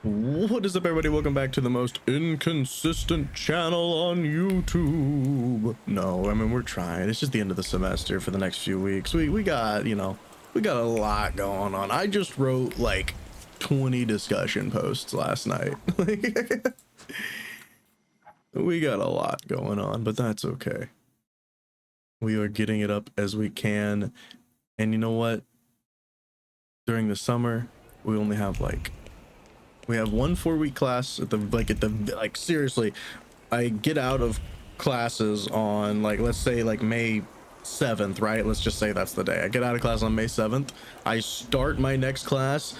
What is up, everybody? Welcome back to the most inconsistent channel on YouTube. No, I mean, we're trying. It's just the end of the semester for the next few weeks. We got, we got a lot going on. I just wrote like 20 discussion posts last night. We got a lot going on, but that's okay. We are getting it up as we can. And you know what? During the summer, we only have we have one 4-week class at the seriously, I get out of classes on let's say May 7th, right? Let's just say that's the day I get out of class on May 7th. I start my next class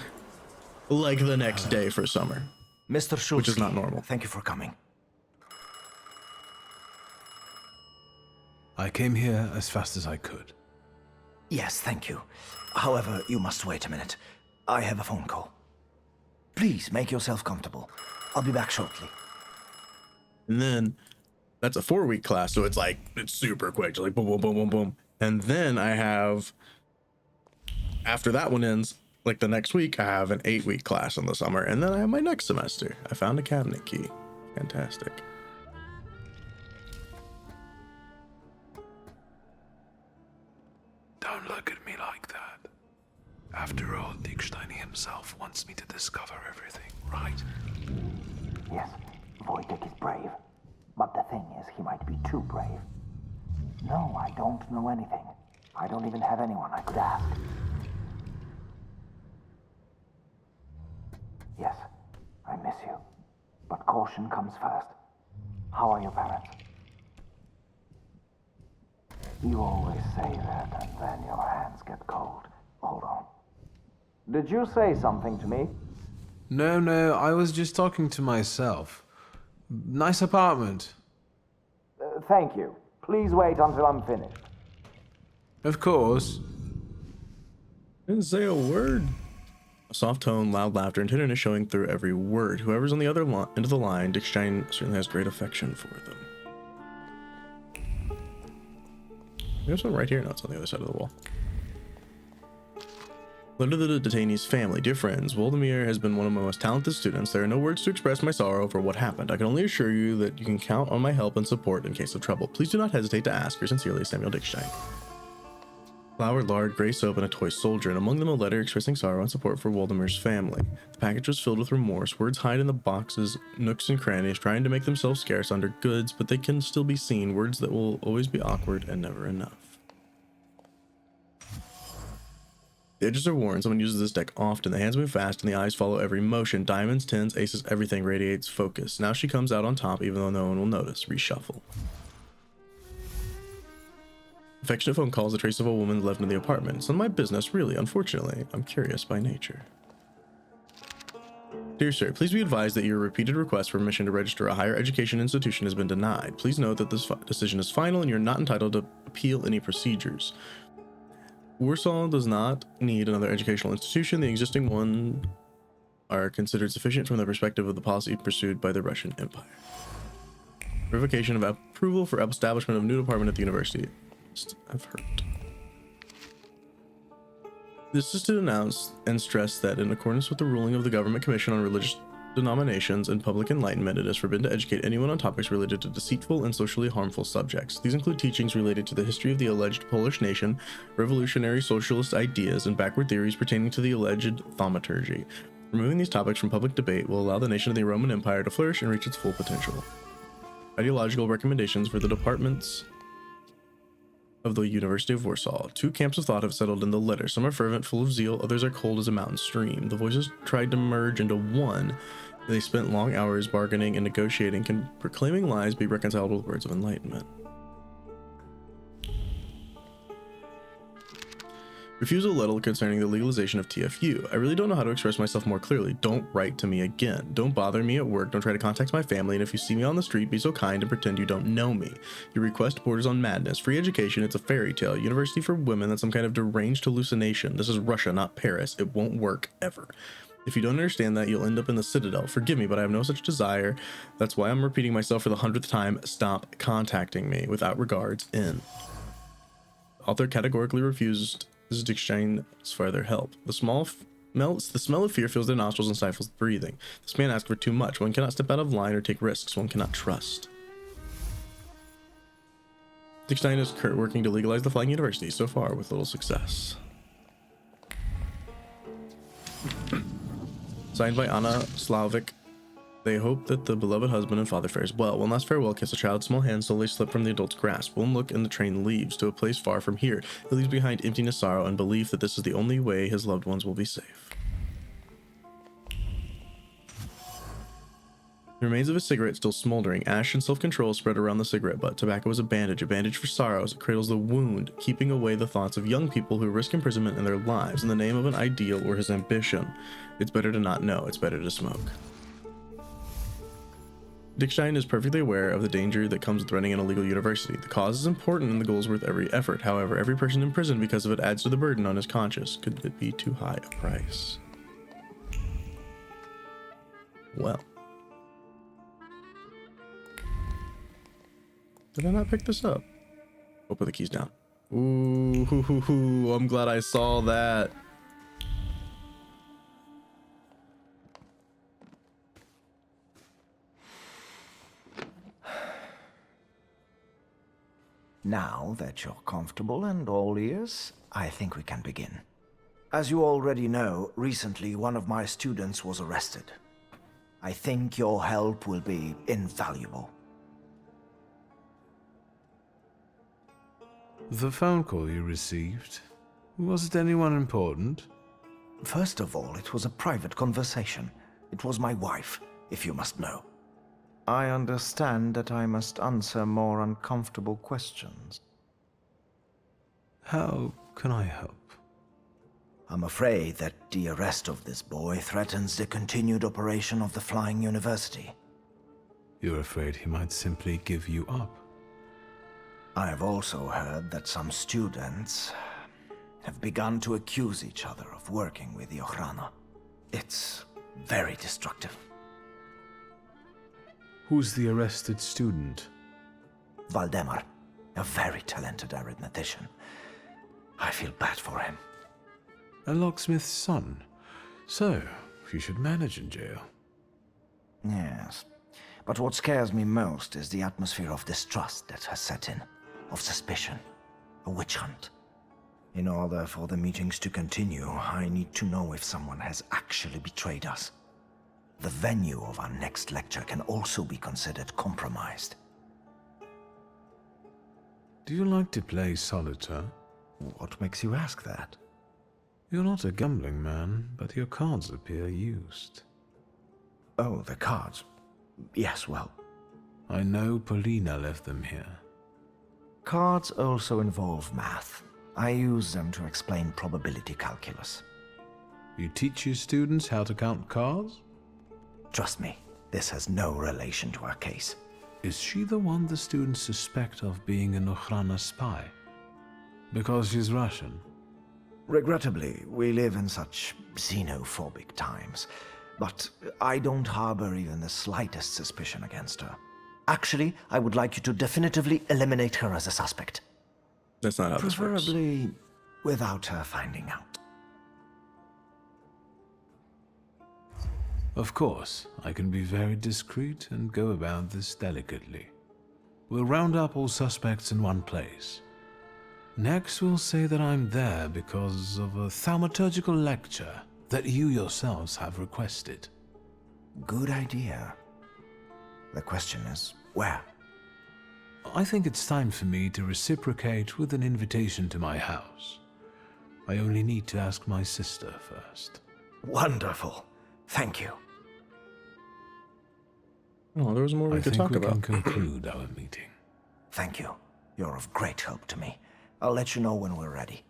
the next day for summer. Mr. Szulski, which is not normal. Thank you for coming. I came here as fast as I could. Yes, thank you. However, you must wait a minute. I have a phone call. Please make yourself comfortable. I'll be back shortly. And then that's a 4-week class, so it's super quick, just boom, boom, boom, boom, boom. And then I have, after that one ends, the next week, I have an 8-week class in the summer, and then I have my next semester. I found a cabinet key. Fantastic. Don't look at me like that. After all, Dickstein himself wants me to discover everything, right? Yes, Wojtek is brave. But the thing is, he might be too brave. No, I don't know anything. I don't even have anyone I could ask. Yes, I miss you. But caution comes first. How are your parents? You always say that, and then your hands get cold. Hold on. Did you say something to me? No, I was just talking to myself. Nice apartment. Thank you. Please wait until I'm finished. Of course. Didn't say a word. A soft tone, loud laughter, and tenderness showing through every word. Whoever's on the other end of the line, Dickstein certainly has great affection for them. There's one right here. No, it's on the other side of the wall. Letter to the detainee's family. Dear friends, Waldemir has been one of my most talented students. There are no words to express my sorrow for what happened. I can only assure you that you can count on my help and support in case of trouble. Please do not hesitate to ask. Yours sincerely, Samuel Dickstein. Flour, lard, gray soap, and a toy soldier, and among them a letter expressing sorrow and support for Waldemir's family. The package was filled with remorse. Words hide in the boxes, nooks and crannies, trying to make themselves scarce under goods, but they can still be seen. Words that will always be awkward and never enough. The edges are worn. Someone uses this deck often. The hands move fast and the eyes follow every motion. Diamonds, tens, aces, everything radiates focus. Now she comes out on top even though no one will notice. Reshuffle. Affectionate phone calls, a trace of a woman left in the apartment. It's none of my business, really. Unfortunately, I'm curious by nature. Dear sir, please be advised that your repeated request for permission to register a higher education institution has been denied. Please note that this decision is final and you're not entitled to appeal any procedures. Warsaw does not need another educational institution. The existing one are considered sufficient from the perspective of the policy pursued by the Russian Empire. Revocation of approval for establishment of new department at the university. I've heard. This is to announce and stress that in accordance with the ruling of the Government Commission on Religious Denominations and Public Enlightenment, it is forbidden to educate anyone on topics related to deceitful and socially harmful subjects. These include teachings related to the history of the alleged Polish nation, revolutionary socialist ideas, and backward theories pertaining to the alleged thaumaturgy. Removing these topics from public debate will allow the nation of the Roman Empire to flourish and reach its full potential. Ideological recommendations for the departments of the University of Warsaw. 2 camps of thought have settled in the letter. Some are fervent, full of zeal, others are cold as a mountain stream. The voices tried to merge into one. They spent long hours bargaining and negotiating. Can proclaiming lies be reconciled with words of enlightenment? Refusal letter concerning the legalization of TFU. I really don't know how to express myself more clearly. Don't write to me again. Don't bother me at work. Don't try to contact my family. And if you see me on the street, be so kind and pretend you don't know me. Your request borders on madness. Free education, it's a fairy tale. University for women, that's some kind of deranged hallucination. This is Russia, not Paris. It won't work ever. If you don't understand that, you'll end up in the Citadel. Forgive me, but I have no such desire. That's why I'm repeating myself for the 100th time. Stop contacting me. Without regards, N. Author categorically refused Dickstein's further help. The small The smell of fear fills their nostrils and stifles breathing. This man asks for too much. One cannot step out of line or take risks. One cannot trust. Dickstein is working to legalize the flying university, so far with little success. Signed by Anna Slavik. They hope that the beloved husband and father fares well. One last farewell kiss, a child's small hands slowly slip from the adult's grasp. One look and the train leaves to a place far from here. It leaves behind emptiness, sorrow, and belief that this is the only way his loved ones will be safe. The remains of a cigarette still smoldering. Ash and self-control spread around the cigarette butt. Tobacco is a bandage for sorrow as it cradles the wound, keeping away the thoughts of young people who risk imprisonment in their lives in the name of an ideal or his ambition. It's better to not know. It's better to smoke. Dickstein is perfectly aware of the danger that comes with running an illegal university. The cause is important and the goal is worth every effort. However, every person in prison because of it adds to the burden on his conscience. Could it be too high a price? Well. Did I not pick this up? Oh, put the keys down. Ooh, I'm glad I saw that. Now that you're comfortable and all ears, I think we can begin. As you already know, recently one of my students was arrested. I think your help will be invaluable. The phone call you received, was it anyone important? First of all, it was a private conversation. It was my wife, if you must know. I understand that I must answer more uncomfortable questions. How can I help? I'm afraid that the arrest of this boy threatens the continued operation of the Flying University. You're afraid he might simply give you up? I have also heard that some students have begun to accuse each other of working with the Ochrana. It's very destructive. Who's the arrested student? Valdemar, a very talented arithmetician. I feel bad for him. A locksmith's son. So, you should manage in jail. Yes, but what scares me most is the atmosphere of distrust that has set in. Of suspicion. A witch hunt. In order for the meetings to continue, I need to know if someone has actually betrayed us. The venue of our next lecture can also be considered compromised. Do you like to play solitaire? What makes you ask that? You're not a gambling man, but your cards appear used. Oh, the cards. Yes, well. I know Polina left them here. Cards also involve math. I use them to explain probability calculus. You teach your students how to count cards? Trust me, this has no relation to our case. Is she the one the students suspect of being an Ochrana spy? Because she's Russian? Regrettably, we live in such xenophobic times, but I don't harbor even the slightest suspicion against her. Actually, I would like you to definitively eliminate her as a suspect. That's not how this works. Preferably without her finding out. Of course, I can be very discreet and go about this delicately. We'll round up all suspects in one place. Next, we'll say that I'm there because of a thaumaturgical lecture that you yourselves have requested. Good idea. The question is, where? I think it's time for me to reciprocate with an invitation to my house. I only need to ask my sister first. Wonderful. Thank you. Oh, there was more we could talk about. I think we can conclude our meeting. Thank you. You're of great help to me. I'll let you know when we're ready.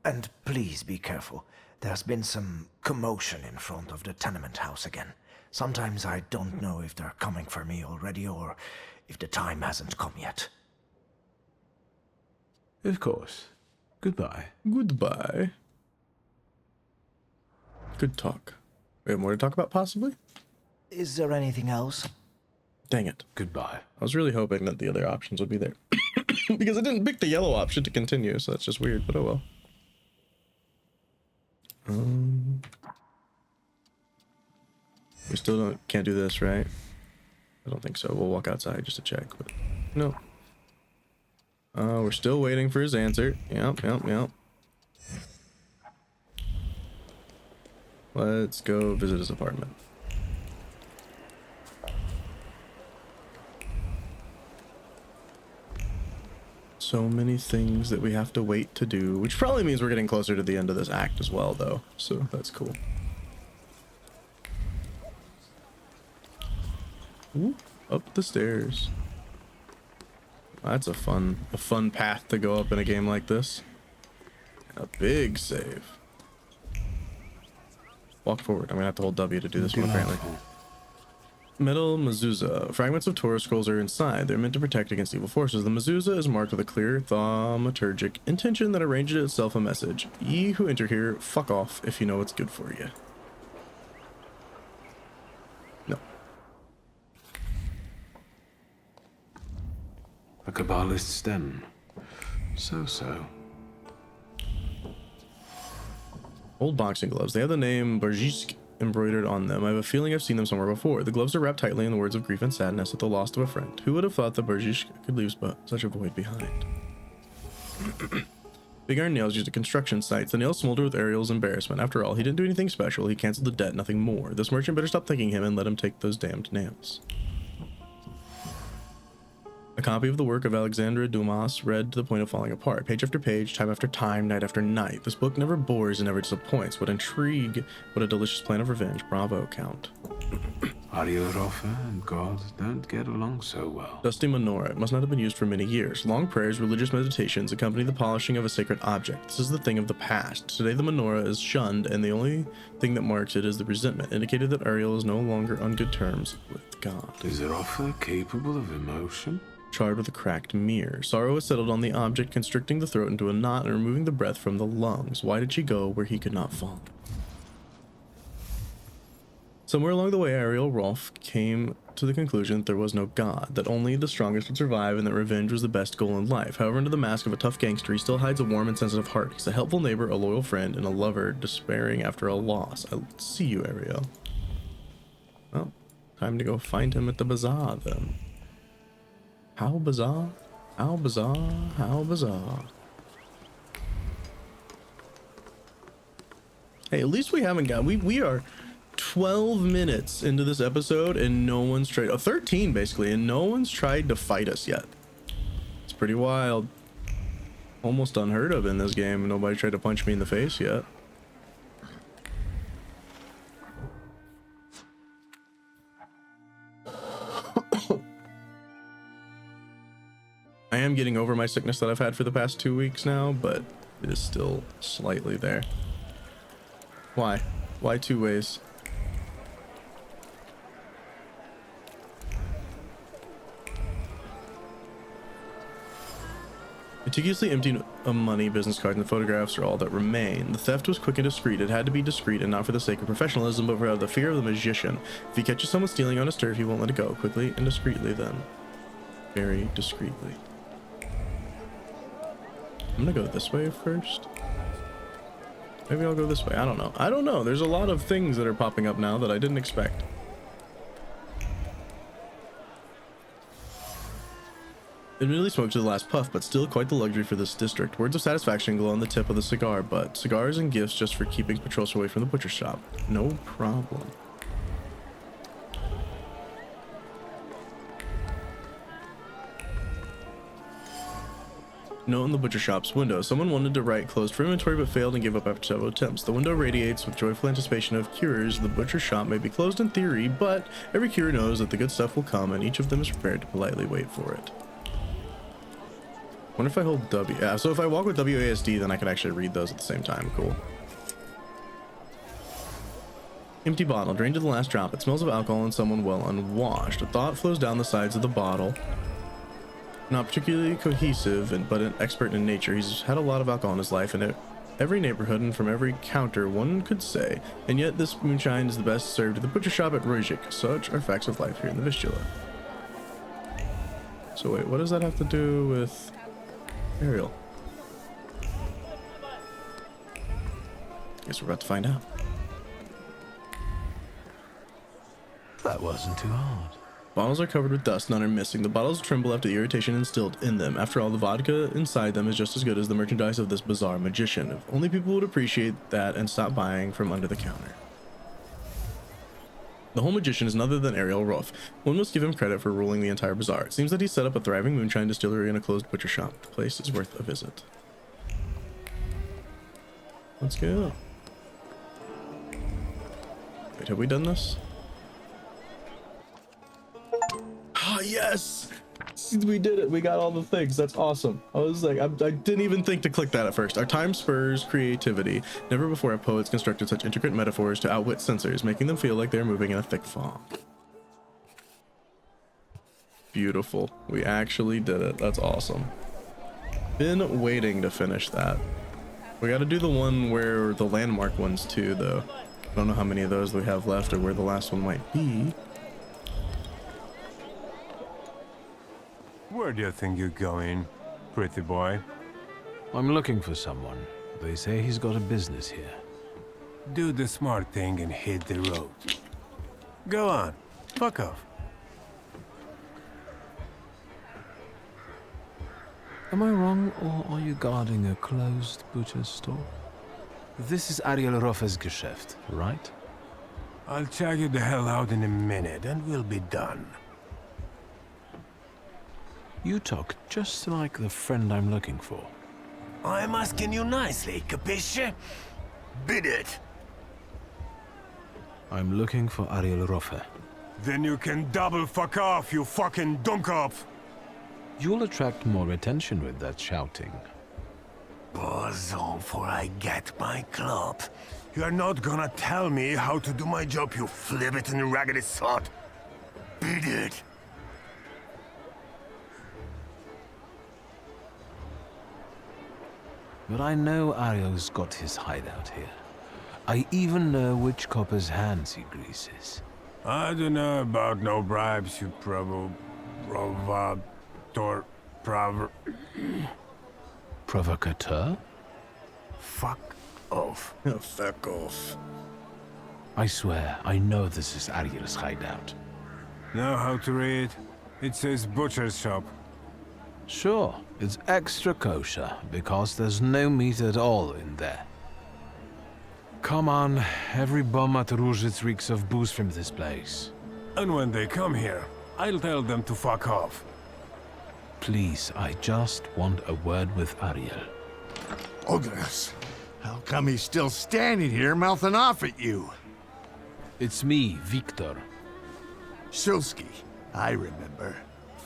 And please be careful. There's been some commotion in front of the tenement house again. Sometimes I don't know if they're coming for me already or if the time hasn't come yet. Of course. Goodbye. Goodbye. Good talk. We have more to talk about, possibly? Is there anything else? Dang it. Goodbye. I was really hoping that the other options would be there. Because I didn't pick the yellow option to continue, so that's just weird, but oh well. We still can't do this, right? I don't think so. We'll walk outside just to check, but no. We're still waiting for his answer. Yep. Let's go visit his apartment. So many things that we have to wait to do, which probably means we're getting closer to the end of this act as well, though. So that's cool. Ooh, up the stairs. That's a fun path to go up in a game like this. A big save. Walk forward. I'm gonna have to hold W to do this one apparently. Metal mezuzah. Fragments of Torah scrolls are inside. They're meant to protect against evil forces. The mezuzah is marked with a clear thaumaturgic intention that arranges itself a message. Ye who enter here, fuck off if you know what's good for you. No. A Kabbalist's den. So. Old boxing gloves. They have the name Barjisk embroidered on them. I have a feeling I've seen them somewhere before. The gloves are wrapped tightly in the words of grief and sadness at the loss of a friend. Who would have thought that Barjisk could leave such a void behind? Big iron nails used at construction sites. The nails smolder with Ariel's embarrassment. After all, he didn't do anything special. He canceled the debt, nothing more. This merchant better stop thanking him and let him take those damned nails. A copy of the work of Alexandre Dumas, read to the point of falling apart. Page after page, time after time, night after night. This book never bores and never disappoints. What intrigue, what a delicious plan of revenge. Bravo, Count. Ariel, Rofe, and God don't get along so well. Dusty menorah. It must not have been used for many years. Long prayers, religious meditations accompany the polishing of a sacred object. This is the thing of the past. Today the menorah is shunned, and the only thing that marks it is the resentment, indicated that Ariel is no longer on good terms with God. Is Rofe capable of emotion? Charred with a cracked mirror. Sorrow has settled on the object, constricting the throat into a knot and removing the breath from the lungs. Why did she go where he could not fall? Somewhere along the way, Ariel Rolf came to the conclusion that there was no God, that only the strongest would survive, and that revenge was the best goal in life. However, under the mask of a tough gangster, he still hides a warm and sensitive heart. He's a helpful neighbor, a loyal friend, and a lover despairing after a loss. I see you, Ariel. Well, time to go find him at the bazaar, then. How bizarre, how bizarre, how bizarre. Hey, at least we haven't got, we are 12 minutes into this episode and no one's tried, 13 basically, and no one's tried to fight us yet. It's pretty wild. Almost unheard of in this game. Nobody tried to punch me in the face yet. I am getting over my sickness that I've had for the past 2 weeks now, but it is still slightly there. Why? Why 2 ways? Meticulously emptied of money, business cards, and photographs are all that remain. The theft was quick and discreet. It had to be discreet, and not for the sake of professionalism, but for the fear of the magician. If he catches someone stealing on his turf, he won't let it go. Quickly and discreetly, then. Very discreetly. I'm gonna go this way first. Maybe I'll go this way. I don't know. I don't know. There's a lot of things that are popping up now that I didn't expect. Admittedly smoked to the last puff, but still quite the luxury for this district. Words of satisfaction glow on the tip of the cigar butt. Cigars and gifts just for keeping patrols away from the butcher shop. No problem. Note in the butcher shop's window. Someone wanted to write closed for inventory but failed and gave up after several attempts. The window radiates with joyful anticipation of cures. The butcher shop may be closed in theory, but every curer knows that the good stuff will come and each of them is prepared to politely wait for it. Wonder if I hold W. Yeah, so if I walk with WASD, then I can actually read those at the same time. Cool. Empty bottle, drained to the last drop. It smells of alcohol and someone well unwashed. A thought flows down the sides of the bottle. Not particularly cohesive, but an expert in nature. He's had a lot of alcohol in his life, and at every neighborhood and from every counter, one could say. And yet this moonshine is the best served at the butcher shop at Rojik. Such are facts of life here in the Vistula. So wait, what does that have to do with Ariel? Guess we're about to find out. That wasn't too hard. Bottles are covered with dust, none are missing. The bottles tremble after the irritation instilled in them. After all, the vodka inside them is just as good as the merchandise of this bizarre magician. If only people would appreciate that and stop buying from under the counter. The whole magician is none other than Ariel Rofe. One must give him credit for ruling the entire bazaar. It seems that he set up a thriving moonshine distillery and a closed butcher shop. The place is worth a visit. Let's go. Wait, have we done this? Ah, yes! We did it. We got all the things. That's awesome. I was like, I didn't even think to click that at first. Our time spurs creativity. Never before have poets constructed such intricate metaphors to outwit censors, making them feel like they're moving in a thick fog. Beautiful. We actually did it. That's awesome. Been waiting to finish that. We got to do the one where the landmark ones too, though. I don't know how many of those we have left or where the last one might be. Where do you think you're going, pretty boy? I'm looking for someone. They say he's got a business here. Do the smart thing and hit the road. Go on, fuck off. Am I wrong, or are you guarding a closed butcher's store? This is Ariel Rofe's Geschäft, right? I'll check you the hell out in a minute and we'll be done. You talk just like the friend I'm looking for. I'm asking you nicely, capisce? Bid it. I'm looking for Ariel Rofe. Then you can double fuck off, you fucking dummkopf! You'll attract more attention with that shouting. Buzz on for I get my club. You're not gonna tell me how to do my job, you flibbit and raggedy sot. Beat it. But I know Ariel's got his hideout here. I even know which copper's hands he greases. I don't know about no bribes, you Provocateur? Fuck off. Oh, fuck off. I swear, I know this is Ariel's hideout. Know how to read? It says butcher's shop. Sure, it's extra kosher, because there's no meat at all in there. Come on, every thaumaturges reeks of booze from this place. And when they come here, I'll tell them to fuck off. Please, I just want a word with Ariel. Ogres, how come he's still standing here mouthing off at you? It's me, Wiktor. Szulski, I remember.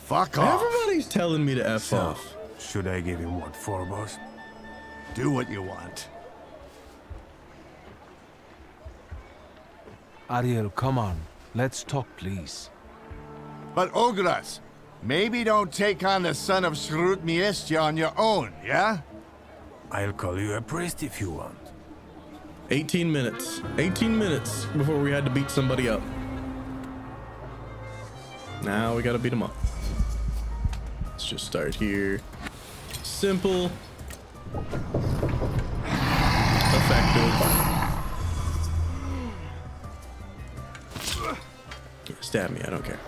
Fuck off. Everybody's telling me to F off. Should I give him what for, boss? Do what you want. Ariel, come on. Let's talk, please. But Ogres, maybe don't take on the son of Srut on your own, yeah? I'll call you a priest if you want. 18 minutes. 18 minutes before we had to beat somebody up. Now we gotta beat him up. Let's just start here. Simple. Effective. Stab me, I don't care.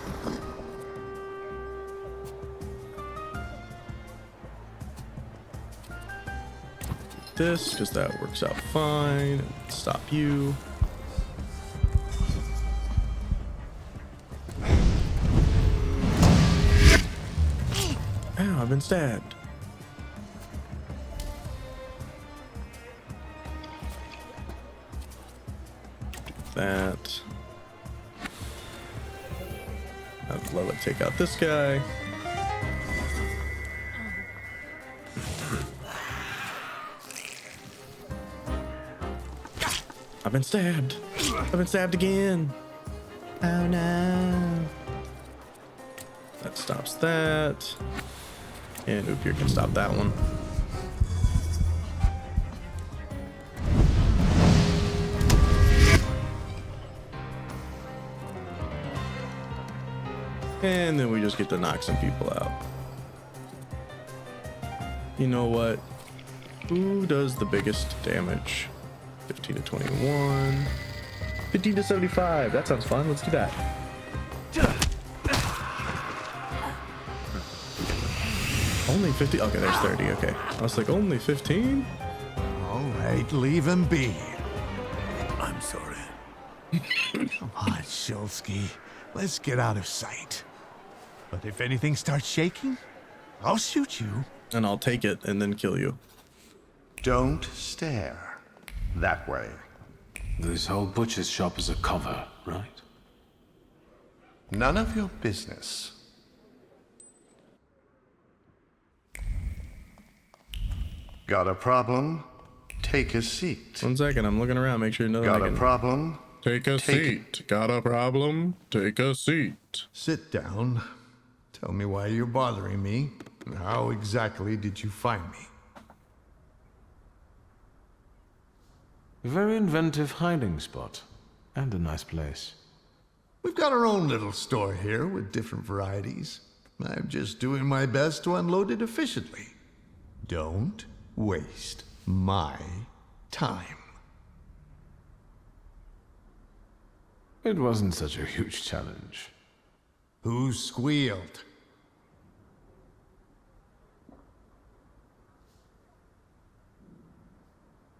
This, because that works out fine. Stop you. Ow, I've been stabbed. That. I'd love it. Take out this guy. I've been stabbed. I've been stabbed again. Oh no. That stops that. And Upier can stop that one. And then we just get to knock some people out. You know what? Who does the biggest damage? 15 to 21. 15 to 75. That sounds fun. Let's do that. Only 50? Okay, there's 30. Okay. I was like, only 15? All right, leave him be. I'm sorry. Come on, Szulski. Let's get out of sight. But if anything starts shaking, I'll shoot you. And I'll take it and then kill you. Don't stare that way. This whole butcher's shop is a cover, right? None of your business. Got a problem? Take a seat. 1 second, I'm looking around, make sure you know Got I a can... problem? Take a seat. Got a problem? Take a seat. Sit down. Tell me why you're bothering me. And how exactly did you find me? A very inventive hiding spot. And a nice place. We've got our own little store here with different varieties. I'm just doing my best to unload it efficiently. Don't waste my time. It wasn't such a huge challenge. Who squealed?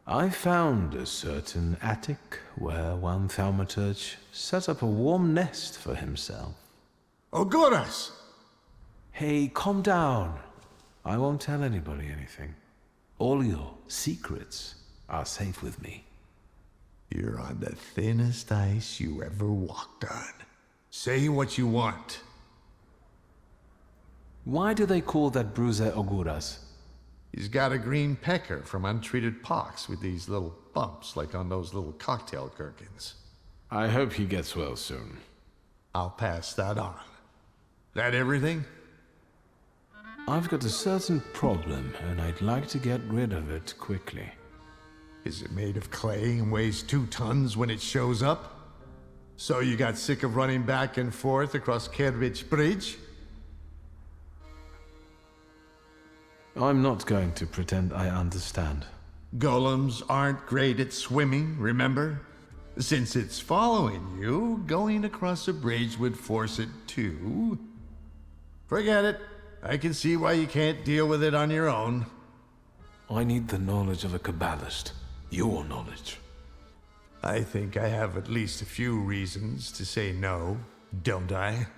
I found a certain attic where one thaumaturge set up a warm nest for himself. Oguras! Hey, calm down. I won't tell anybody anything. All your secrets are safe with me. You're on the thinnest ice you ever walked on. Say what you want. Why do they call that bruiser Oguras? He's got a green pecker from untreated pox with these little bumps like on those little cocktail gherkins. I hope he gets well soon. I'll pass that on. That everything? I've got a certain problem, and I'd like to get rid of it quickly. Is it made of clay and weighs 2 tons when it shows up? So you got sick of running back and forth across Kerridge Bridge? I'm not going to pretend I understand. Golems aren't great at swimming, remember? Since it's following you, going across a bridge would force it to. Forget it. I can see why you can't deal with it on your own. I need the knowledge of a Kabbalist. Your knowledge. I think I have at least a few reasons to say no, don't I?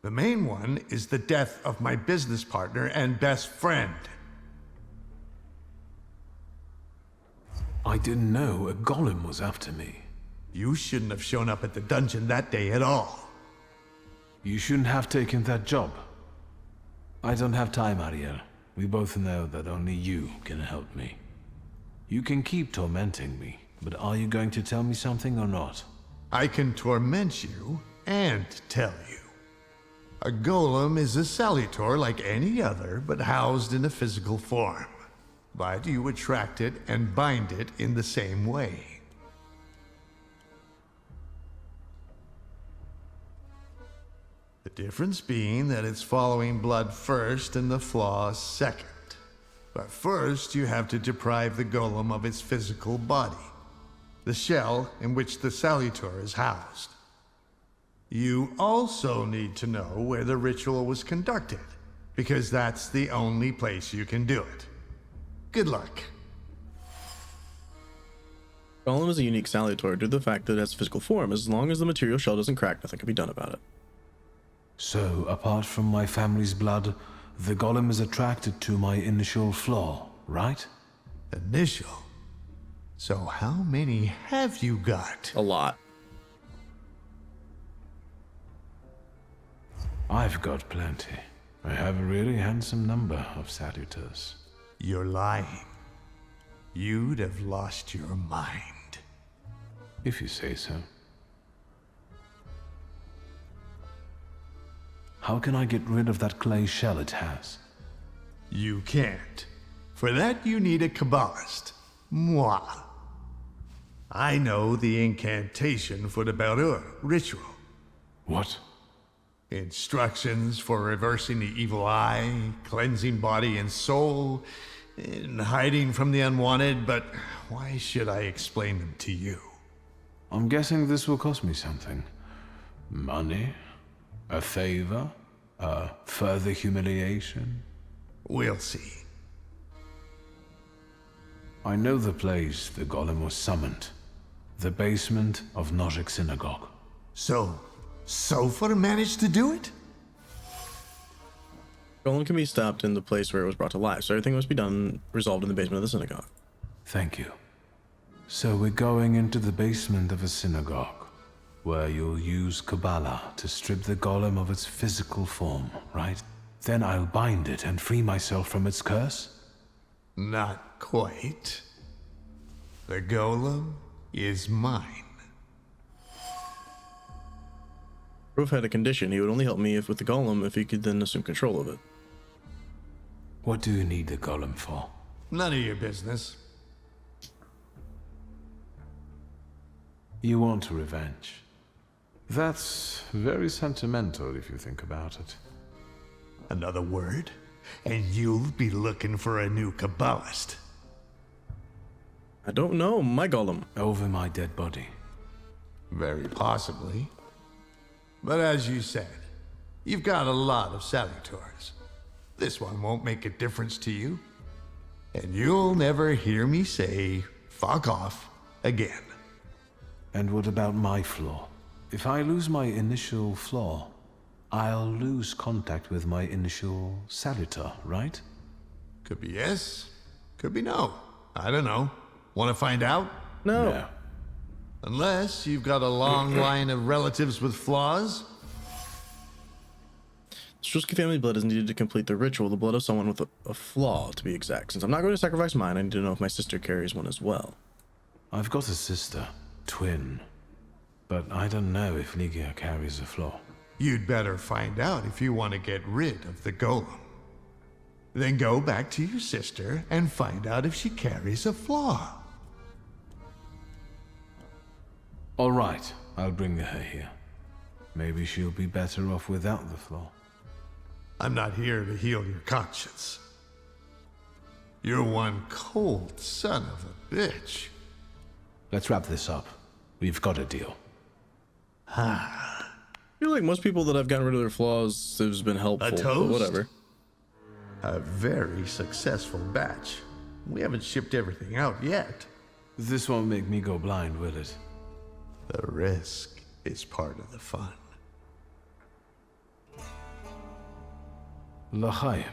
The main one is the death of my business partner and best friend. I didn't know a golem was after me. You shouldn't have shown up at the dungeon that day at all. You shouldn't have taken that job. I don't have time, Ariel. We both know that only you can help me. You can keep tormenting me, but are you going to tell me something or not? I can torment you and tell you. A golem is a salutor like any other, but housed in a physical form. But you attract it and bind it in the same way. The difference being that it's following blood first and the flaws second. But first, you have to deprive the golem of its physical body, the shell in which the salutor is housed. You also need to know where the ritual was conducted, because that's the only place you can do it. Good luck. Golem is a unique salutor due to the fact that it has physical form. As long as the material shell doesn't crack, nothing can be done about it. So, apart from my family's blood, the golem is attracted to my initial flaw, right? Initial? So how many have you got? A lot. I've got plenty. I have a really handsome number of salutors. You're lying. You'd have lost your mind. If you say so. How can I get rid of that clay shell it has? You can't. For that you need a Kabbalist. Moi. I know the incantation for the Berur ritual. What? Instructions for reversing the evil eye, cleansing body and soul, and hiding from the unwanted, but why should I explain them to you? I'm guessing this will cost me something. Money? A favor? A further humiliation? We'll see. I know the place the golem was summoned. The basement of Nozick Synagogue. So, Sofa managed to do it? Golem can be stopped in the place where it was brought to life, so everything must be resolved in the basement of the synagogue. Thank you. So we're going into the basement of a synagogue, where you'll use Kabbalah to strip the golem of its physical form, right? Then I'll bind it and free myself from its curse? Not quite. The golem is mine. Rofe had a condition. He would only help me with the golem if he could then assume control of it. What do you need the golem for? None of your business. You want revenge. That's very sentimental if you think about it. Another word, and you'll be looking for a new Kabbalist. I don't know, my golem. Over my dead body. Very possibly. But as you said, you've got a lot of salutors. This one won't make a difference to you. And you'll never hear me say, fuck off, again. And what about my flaw? If I lose my initial flaw, I'll lose contact with my initial salutor, right? Could be yes, could be no. I don't know. Want to find out? No. Unless you've got a long line of relatives with flaws. The Szulski family blood is needed to complete the ritual, the blood of someone with a flaw, to be exact. Since I'm not going to sacrifice mine, I need to know if my sister carries one as well. I've got a sister, twin, but I don't know if Ligia carries a flaw. You'd better find out if you want to get rid of the golem. Then go back to your sister and find out if she carries a flaw. All right, I'll bring her here. Maybe she'll be better off without the flaw. I'm not here to heal your conscience. You're one cold son of a bitch. Let's wrap this up. We've got a deal. I feel like most people that have gotten rid of their flaws has been helpful. A But toast? whatever. A very successful batch. We haven't shipped everything out yet. This won't make me go blind, will it? The risk is part of the fun. L'chaim.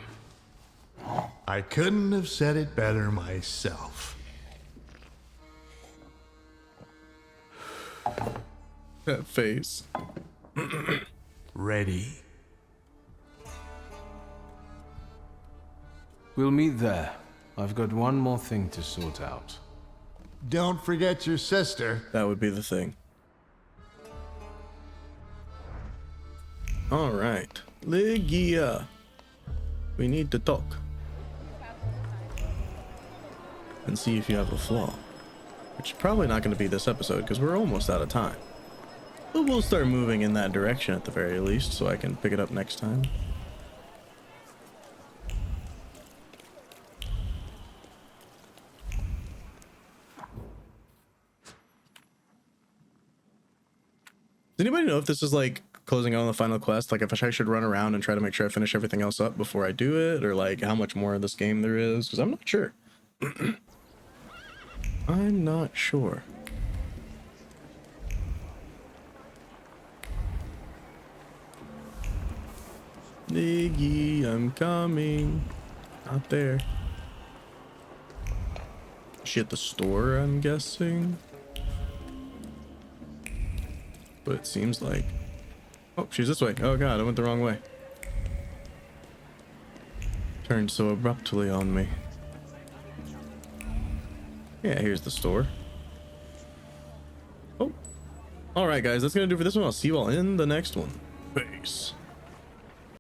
I couldn't have said it better myself. That face. Ready? We'll meet there. I've got one more thing to sort out. Don't forget your sister. That would be the thing. Alright. Ligia. We need to talk. And see if you have a flaw. Which is probably not going to be this episode because we're almost out of time. But we'll start moving in that direction at the very least so I can pick it up next time. Does anybody know if this is like closing out on the final quest? Like if I should run around and try to make sure I finish everything else up before I do it, or like how much more of this game there is? Because I'm not sure. I'm not sure. Niggy, I'm coming. Not there. Is she at the store, I'm guessing? But it seems like... Oh, she's this way. Oh god, I went the wrong way. Turned so abruptly on me. Yeah, here's the store. Oh. Alright guys, that's gonna do for this one. I'll see you all in the next one. Peace.